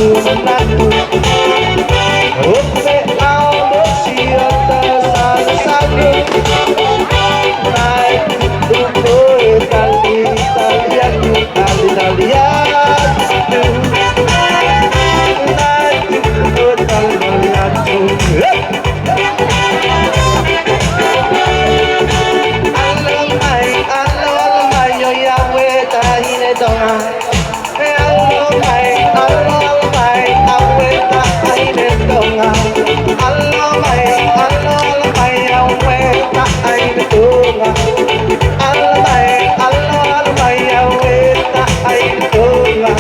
menantu Oke Aldo siota salu-salu naik tubuh Italian naik tubuh Italian Allo mai yo ya we ta hine donga Allo mai awe ta hine donga Allo mai ya we ta hine donga Allo mai ya we ta hine donga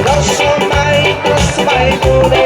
Não sou mais